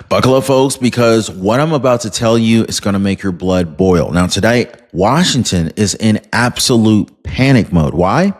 Buckle up, folks, because what I'm about to tell you is going to make your blood boil. Now, today, Washington is in absolute panic mode. Why?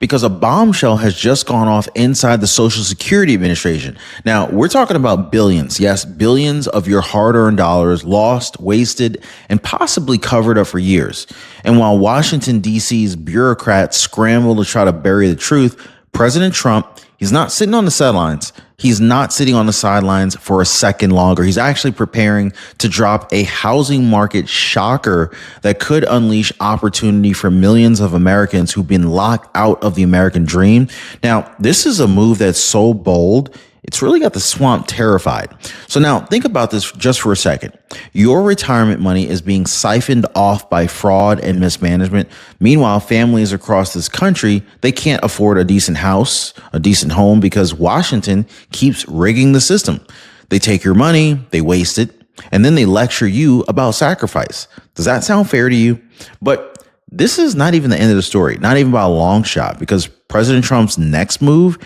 Because a bombshell has just gone off inside the Social Security Administration. Now, we're talking about billions. Yes, billions of your hard-earned dollars lost, wasted, and possibly covered up for years. And while Washington, D.C.'s bureaucrats scramble to try to bury the truth, President Trump, he's not sitting on the sidelines. He's not sitting on the sidelines for a second longer. He's actually preparing to drop a housing market shocker that could unleash opportunity for millions of Americans who've been locked out of the American dream. Now, this is a move that's so bold, it's really got the swamp terrified. So now think about this just for a second. Your retirement money is being siphoned off by fraud and mismanagement. Meanwhile, families across this country, they can't afford a decent house, a decent home because Washington keeps rigging the system. They take your money, they waste it, and then they lecture you about sacrifice. Does that sound fair to you? But this is not even the end of the story, not even by a long shot, because President Trump's next move,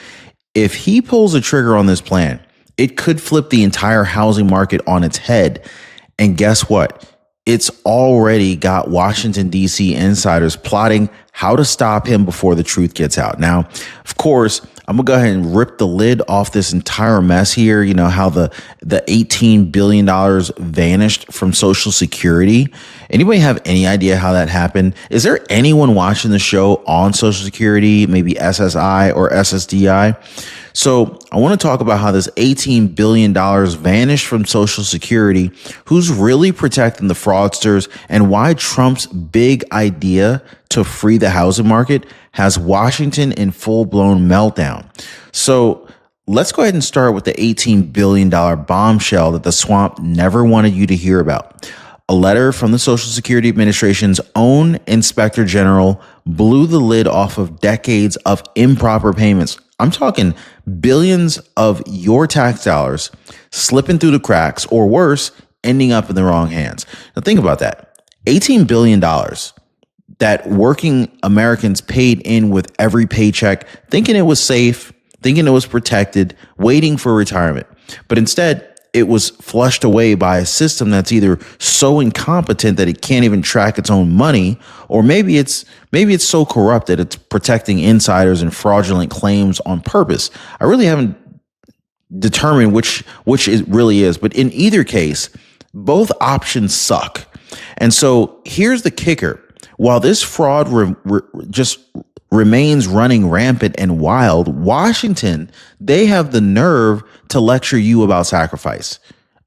if he pulls the trigger on this plan, it could flip the entire housing market on its head. And guess what? It's already got Washington, D.C. insiders plotting how to stop him before the truth gets out. Now, of course, I'm going to go ahead and rip the lid off this entire mess here. You know, how the $18 billion vanished from Social Security. Anybody have any idea how that happened? Is there anyone watching the show on Social Security, maybe SSI or SSDI? So I want to talk about how this $18 billion vanished from Social Security, who's really protecting the fraudsters, and why Trump's big idea to free the housing market has Washington in full-blown meltdown. So let's go ahead and start with the $18 billion bombshell that the swamp never wanted you to hear about. A letter from the Social Security Administration's own Inspector General blew the lid off of decades of improper payments. I'm talking billions of your tax dollars slipping through the cracks, or worse, ending up in the wrong hands. Now think about that. $18 billion that working Americans paid in with every paycheck, thinking it was safe, thinking it was protected, waiting for retirement. But instead, it was flushed away by a system that's either so incompetent that it can't even track its own money, or maybe it's so corrupt that it's protecting insiders and fraudulent claims on purpose. I really haven't determined which it really is, but in either case, both options suck. And so here's the kicker. While this fraud just remains running rampant and wild, Washington, they have the nerve to lecture you about sacrifice.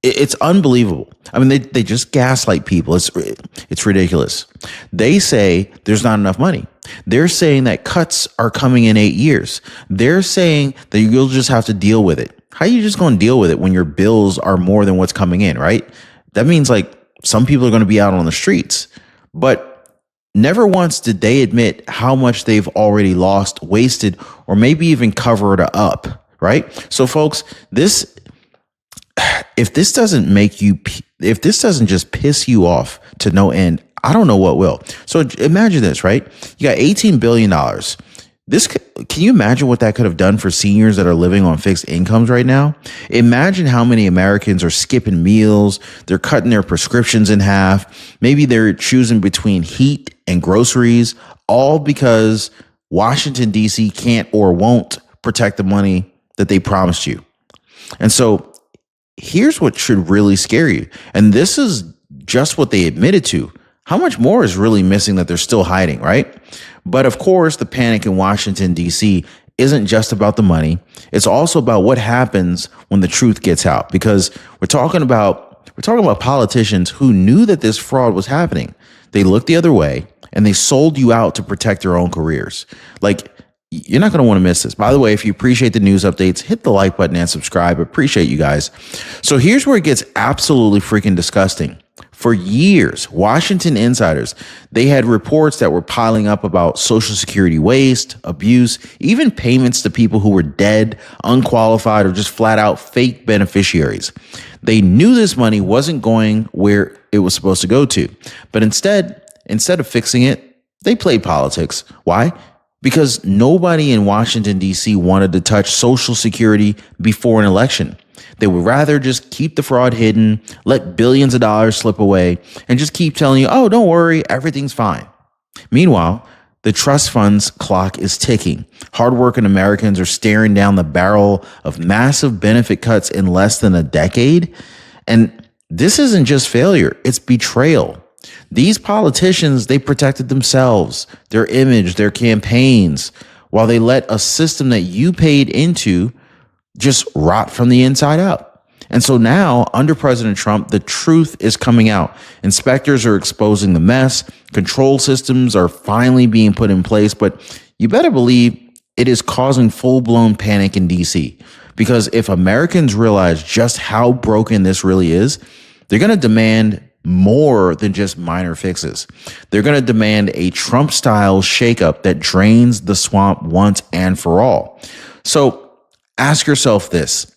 It's unbelievable. I mean, they just gaslight people. It's ridiculous. They say there's not enough money. They're saying that cuts are coming in 8 years. They're saying that you'll just have to deal with it. How are you just going to deal with it when your bills are more than what's coming in, right? That means like some people are going to be out on the streets. But never once did they admit how much they've already lost, wasted, or maybe even covered up, right? So folks, if this doesn't just piss you off to no end, I don't know what will. So imagine this, right? You got $18 billion. Can you imagine what that could have done for seniors that are living on fixed incomes right now? Imagine how many Americans are skipping meals. They're cutting their prescriptions in half. Maybe they're choosing between heat and groceries, all because Washington, D.C. can't or won't protect the money that they promised you. And so here's what should really scare you. And this is just what they admitted to. How much more is really missing that they're still hiding, right? But of course, the panic in Washington, D.C. isn't just about the money. It's also about what happens when the truth gets out, because we're talking about politicians who knew that this fraud was happening. They looked the other way and they sold you out to protect their own careers. Like, you're not going to want to miss this. By the way, if you appreciate the news updates, hit the like button and subscribe. Appreciate you guys. So here's where it gets absolutely freaking disgusting. For years, Washington insiders, they had reports that were piling up about Social Security waste, abuse, even payments to people who were dead, unqualified, or just flat out fake beneficiaries. They knew this money wasn't going where it was supposed to go to. But instead of fixing it, they played politics. Why? Because nobody in Washington, D.C. wanted to touch Social Security before an election. They would rather just keep the fraud hidden, let billions of dollars slip away, and just keep telling you, oh, don't worry, everything's fine. Meanwhile, the trust fund's clock is ticking. Hardworking Americans are staring down the barrel of massive benefit cuts in less than a decade. And this isn't just failure, it's betrayal. These politicians, they protected themselves, their image, their campaigns, while they let a system that you paid into just rot from the inside out. And so now, under President Trump, the truth is coming out. Inspectors are exposing the mess. Control systems are finally being put in place. But you better believe it is causing full-blown panic in D.C. Because if Americans realize just how broken this really is, they're going to demand more than just minor fixes. They're going to demand a Trump-style shakeup that drains the swamp once and for all. So ask yourself this.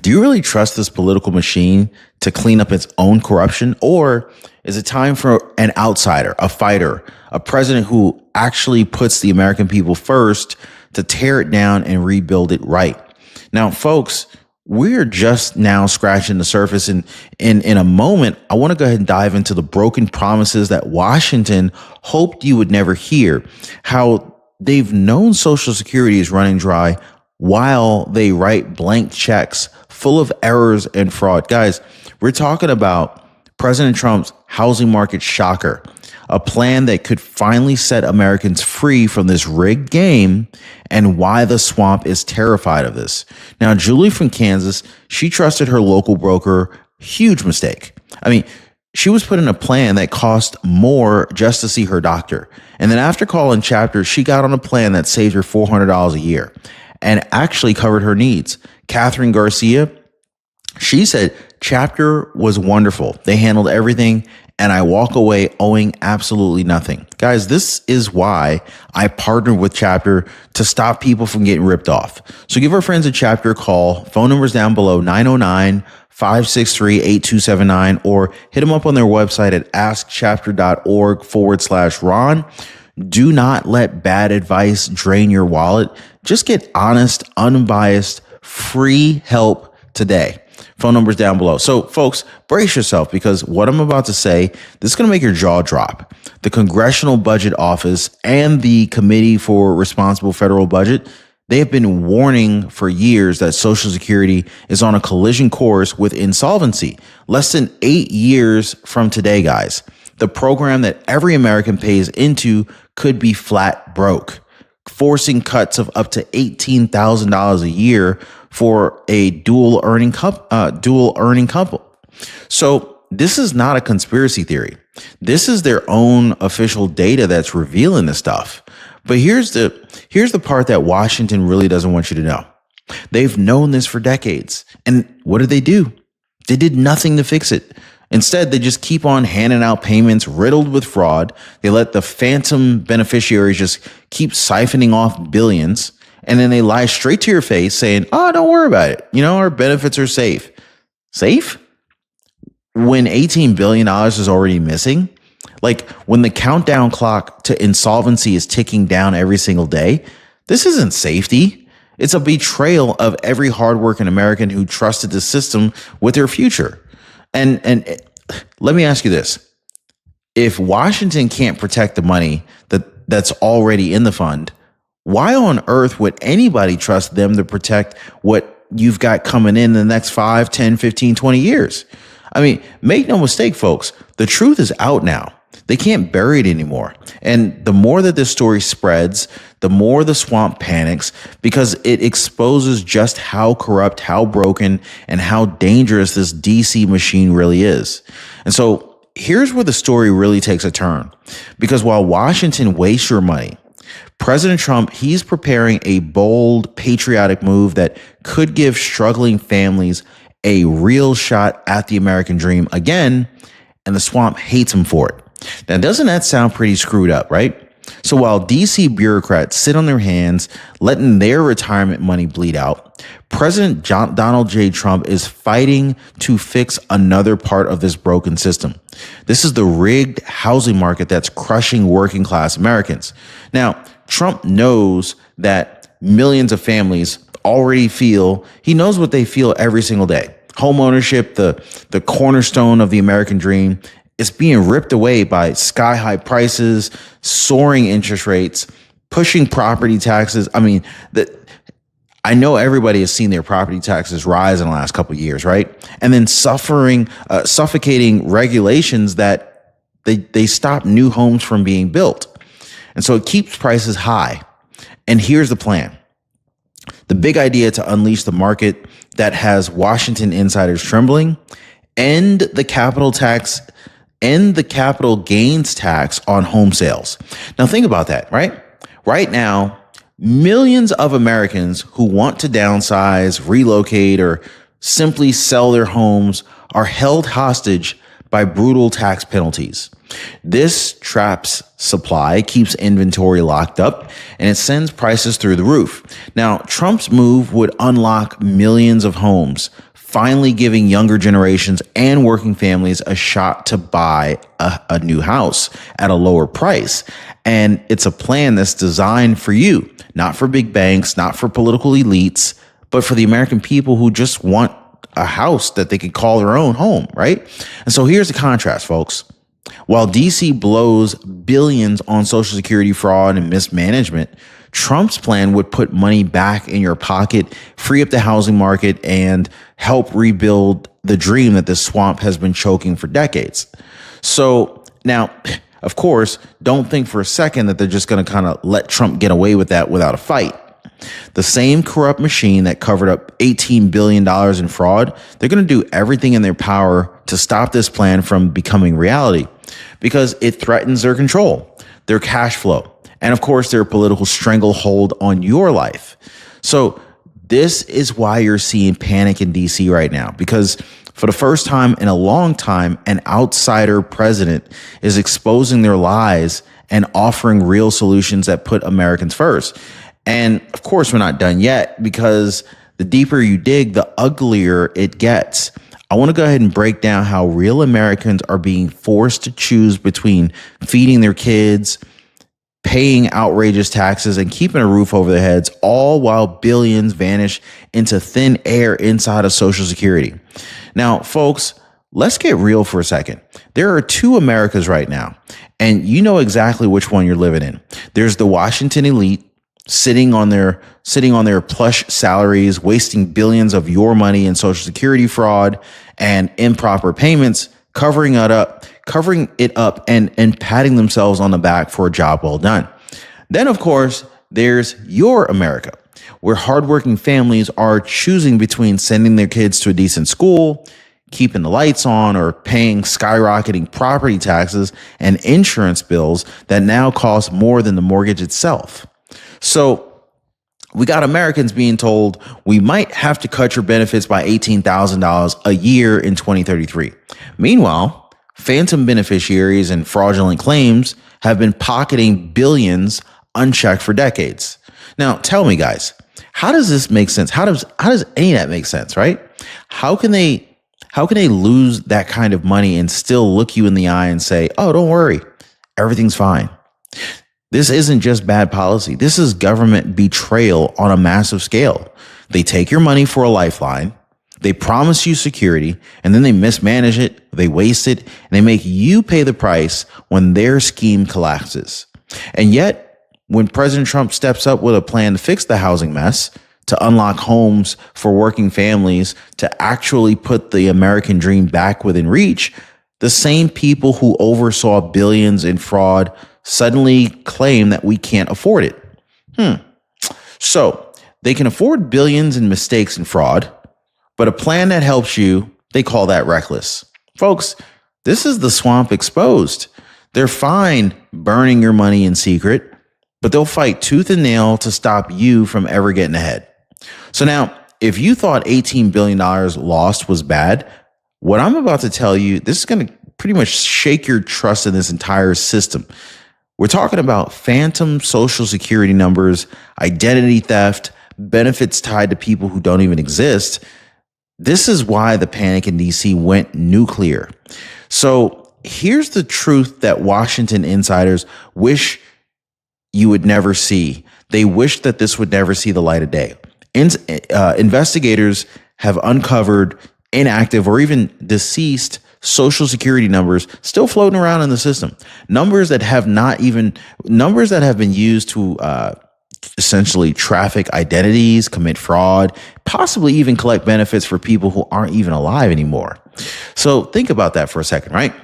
Do you really trust this political machine to clean up its own corruption? Or is it time for an outsider, a fighter, a president who actually puts the American people first to tear it down and rebuild it right? Now, folks, we're just now scratching the surface. And in a moment, I want to go ahead and dive into the broken promises that Washington hoped you would never hear, how they've known Social Security is running dry while they write blank checks full of errors and fraud. Guys, we're talking about President Trump's housing market shocker, a plan that could finally set Americans free from this rigged game, and why the swamp is terrified of this. Now, Julie from Kansas, she trusted her local broker. Huge mistake. I mean, she was put in a plan that cost more just to see her doctor. And then after calling Chapter, she got on a plan that saved her $400 a year and actually covered her needs. Catherine Garcia, she said Chapter was wonderful. They handled everything, and I walk away owing absolutely nothing. Guys, this is why I partnered with Chapter, to stop people from getting ripped off. So give our friends at Chapter a call. Phone number's down below, 909-563-8279, or hit them up on their website at askchapter.org/Ron. Do not let bad advice drain your wallet. Just get honest, unbiased, free help today. Phone number's down below. So, folks, brace yourself, because what I'm about to say, this is going to make your jaw drop. The Congressional Budget Office and the Committee for Responsible Federal Budget, they have been warning for years that Social Security is on a collision course with insolvency. Less than 8 years from today, guys, the program that every American pays into could be flat broke, forcing cuts of up to $18,000 a year for a dual earning couple. So this is not a conspiracy theory. This is their own official data that's revealing this stuff. But here's the part that Washington really doesn't want you to know. They've known this for decades. And what did? They did nothing to fix it. Instead, they just keep on handing out payments riddled with fraud. They let the phantom beneficiaries just keep siphoning off billions. And then they lie straight to your face saying, oh, don't worry about it. You know, our benefits are safe. Safe? When $18 billion is already missing? Like, when the countdown clock to insolvency is ticking down every single day? This isn't safety. It's a betrayal of every hardworking American who trusted the system with their future. And let me ask you this. If Washington can't protect the money that's already in the fund, why on earth would anybody trust them to protect what you've got coming in the next 5, 10, 15, 20 years? I mean, make no mistake, folks, the truth is out now. They can't bury it anymore. And the more that this story spreads, the more the swamp panics, because it exposes just how corrupt, how broken, and how dangerous this DC machine really is. And so here's where the story really takes a turn. Because while Washington wastes your money, President Trump, he's preparing a bold, patriotic move that could give struggling families a real shot at the American dream again, and the swamp hates him for it. Now, doesn't that sound pretty screwed up, right? So while DC bureaucrats sit on their hands, letting their retirement money bleed out, President Donald J. Trump is fighting to fix another part of this broken system. This is the rigged housing market that's crushing working class Americans. Now, Trump knows that millions of families he knows what they feel every single day. Home ownership, the cornerstone of the American dream, is being ripped away by sky high prices, soaring interest rates, pushing property taxes. I know everybody has seen their property taxes rise in the last couple of years, right? And then suffocating regulations that they stop new homes from being built. And so it keeps prices high. And here's the plan. The big idea to unleash the market that has Washington insiders trembling: end the capital gains tax on home sales. Now think about that, right? Right now, millions of Americans who want to downsize, relocate, or simply sell their homes are held hostage by brutal tax penalties. This traps supply, keeps inventory locked up, and it sends prices through the roof. Now, Trump's move would unlock millions of homes, finally giving younger generations and working families a shot to buy a new house at a lower price. And it's a plan that's designed for you, not for big banks, not for political elites, but for the American people who just want a house that they could call their own home, right? And so here's the contrast, folks. While DC blows billions on Social Security fraud and mismanagement, Trump's plan would put money back in your pocket, free up the housing market, and help rebuild the dream that this swamp has been choking for decades. So now, of course, don't think for a second that they're just going to kind of let Trump get away with that without a fight. The same corrupt machine that covered up $18 billion in fraud, they're going to do everything in their power to stop this plan from becoming reality because it threatens their control, their cash flow, and of course, their political stranglehold on your life. So this is why you're seeing panic in DC right now, because for the first time in a long time, an outsider president is exposing their lies and offering real solutions that put Americans first. And of course, we're not done yet, because the deeper you dig, the uglier it gets. I want to go ahead and break down how real Americans are being forced to choose between feeding their kids, paying outrageous taxes, and keeping a roof over their heads, all while billions vanish into thin air inside of Social Security. Now, folks, let's get real for a second. There are two Americas right now, and you know exactly which one you're living in. There's the Washington elite sitting on their plush salaries, wasting billions of your money in Social Security fraud and improper payments, covering it up and patting themselves on the back for a job well done. Then, of course, there's your America, where hardworking families are choosing between sending their kids to a decent school, keeping the lights on, or paying skyrocketing property taxes and insurance bills that now cost more than the mortgage itself. So we got Americans being told we might have to cut your benefits by $18,000 a year in 2033. Meanwhile, phantom beneficiaries and fraudulent claims have been pocketing billions unchecked for decades. Now, tell me, guys, how does this make sense? How does any of that make sense, right? How can they lose that kind of money and still look you in the eye and say, "Oh, don't worry, everything's fine"? This isn't just bad policy. This is government betrayal on a massive scale. They take your money for a lifeline, they promise you security, and then they mismanage it, they waste it, and they make you pay the price when their scheme collapses. And yet, when President Trump steps up with a plan to fix the housing mess, to unlock homes for working families, to actually put the American dream back within reach, the same people who oversaw billions in fraud suddenly claim that we can't afford it. So they can afford billions in mistakes and fraud, but a plan that helps you, they call that reckless. Folks, this is the swamp exposed. They're fine burning your money in secret, but they'll fight tooth and nail to stop you from ever getting ahead. So now, if you thought $18 billion lost was bad, what I'm about to tell you, this is going to pretty much shake your trust in this entire system. We're talking about phantom Social Security numbers, identity theft, benefits tied to people who don't even exist. This is why the panic in DC went nuclear. So here's the truth that Washington insiders wish you would never see. They wish that this would never see the light of day. Investigators have uncovered inactive or even deceased social security numbers still floating around in the system. Numbers that have been used to essentially traffic identities, commit fraud, possibly even collect benefits for people who aren't even alive anymore. So think about that for a second, right?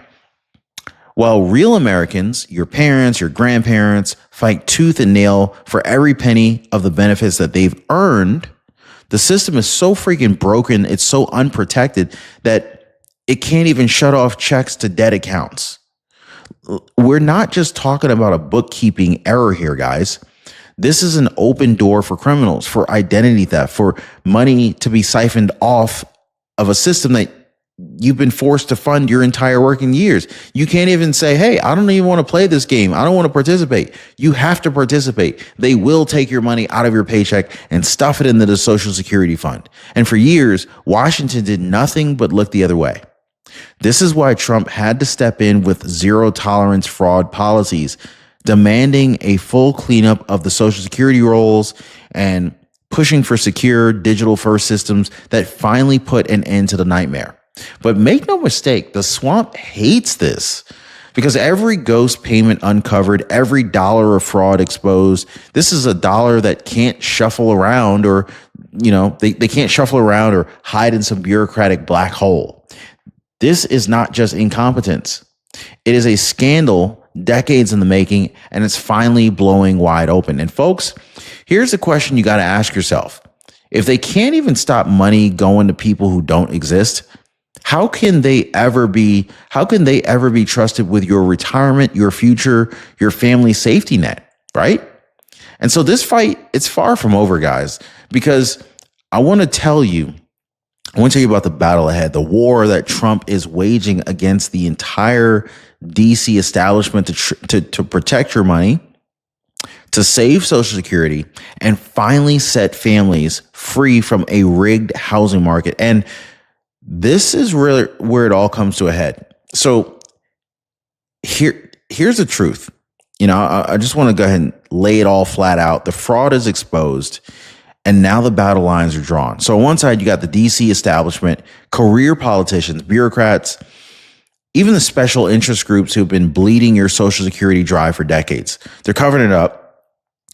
While real Americans, your parents, your grandparents, fight tooth and nail for every penny of the benefits that they've earned, the system is so freaking broken, it's so unprotected that it can't even shut off checks to dead accounts. We're not just talking about a bookkeeping error here, guys. This is an open door for criminals, for identity theft, for money to be siphoned off of a system that you've been forced to fund your entire working years. You can't even say, hey, I don't even want to play this game. I don't want to participate. You have to participate. They will take your money out of your paycheck and stuff it into the Social Security fund. And for years, Washington did nothing but look the other way. This is why Trump had to step in with zero tolerance fraud policies, demanding a full cleanup of the Social Security rolls and pushing for secure digital first systems that finally put an end to the nightmare. But make no mistake, the swamp hates this because every ghost payment uncovered, every dollar of fraud exposed, this is a dollar that can't shuffle around or, they can't shuffle around or hide in some bureaucratic black hole. This is not just incompetence. It is a scandal decades in the making, and it's finally blowing wide open. And folks, here's the question you got to ask yourself. If they can't even stop money going to people who don't exist, how can they ever be trusted with your retirement, your future, your family safety net, right? And so this fight, it's far from over, guys, because I want to tell you about the battle ahead, the war that Trump is waging against the entire DC establishment to protect your money, to save Social Security, and finally set families free from a rigged housing market. And this is really where it all comes to a head. So here's the truth. I just want to go ahead and lay it all flat out. The fraud is exposed, and now the battle lines are drawn. So on one side, you got the DC establishment, career politicians, bureaucrats, even the special interest groups who've been bleeding your Social Security dry for decades. They're covering it up.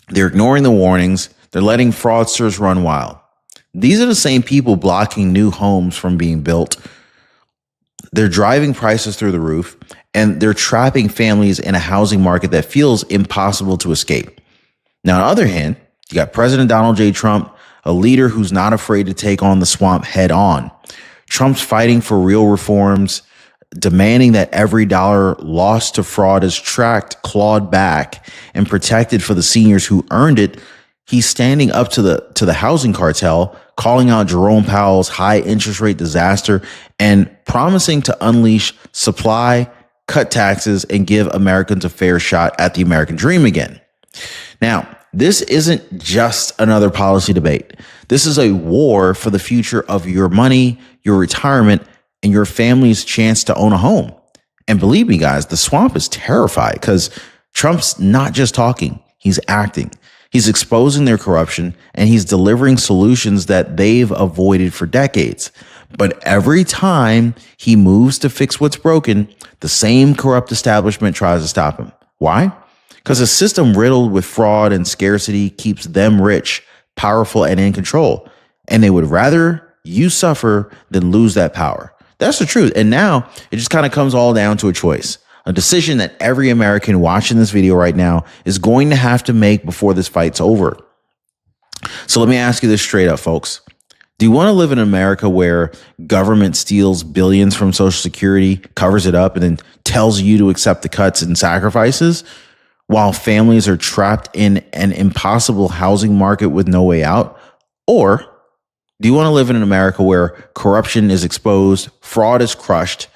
They're ignoring the warnings. They're letting fraudsters run wild. These are the same people blocking new homes from being built. They're driving prices through the roof, and they're trapping families in a housing market that feels impossible to escape. Now, on the other hand, you got President Donald J. Trump, a leader who's not afraid to take on the swamp head on. Trump's fighting for real reforms, demanding that every dollar lost to fraud is tracked, clawed back, and protected for the seniors who earned it. He's standing up to the housing cartel, calling out Jerome Powell's high interest rate disaster, and promising to unleash supply, cut taxes, and give Americans a fair shot at the American dream again. Now, this isn't just another policy debate. This is a war for the future of your money, your retirement, and your family's chance to own a home. And believe me, guys, the swamp is terrified because Trump's not just talking, he's acting. He's exposing their corruption, and he's delivering solutions that they've avoided for decades. But every time he moves to fix what's broken, the same corrupt establishment tries to stop him. Why? Because a system riddled with fraud and scarcity keeps them rich, powerful, and in control. And they would rather you suffer than lose that power. That's the truth. And now it just kind of comes all down to a choice. A decision that every American watching this video right now is going to have to make before this fight's over. So let me ask you this straight up, folks. Do you want to live in America where government steals billions from Social Security, covers it up, and then tells you to accept the cuts and sacrifices while families are trapped in an impossible housing market with no way out? Or do you want to live in an America where corruption is exposed, fraud is crushed,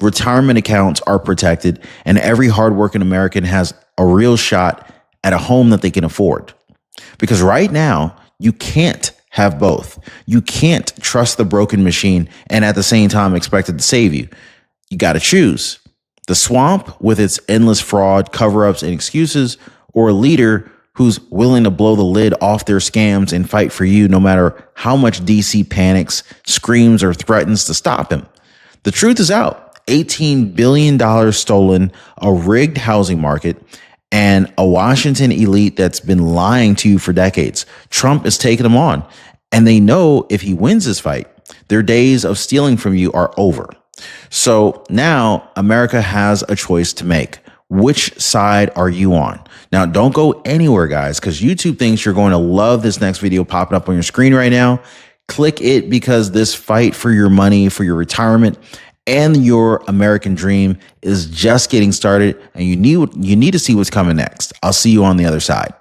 retirement accounts are protected, and every hardworking American has a real shot at a home that they can afford? Because right now, you can't have both. You can't trust the broken machine and at the same time expect it to save you. You got to choose. The swamp with its endless fraud, cover-ups, and excuses, or a leader who's willing to blow the lid off their scams and fight for you no matter how much DC panics, screams, or threatens to stop him. The truth is out. $18 billion stolen, a rigged housing market, and a Washington elite that's been lying to you for decades. Trump is taking them on, and they know if he wins this fight, their days of stealing from you are over. So now America has a choice to make. Which side are you on? Now, don't go anywhere, guys, because YouTube thinks you're going to love this next video popping up on your screen right now. Click it because this fight for your money, for your retirement, and your American dream is just getting started, and you need to see what's coming next. I'll see you on the other side.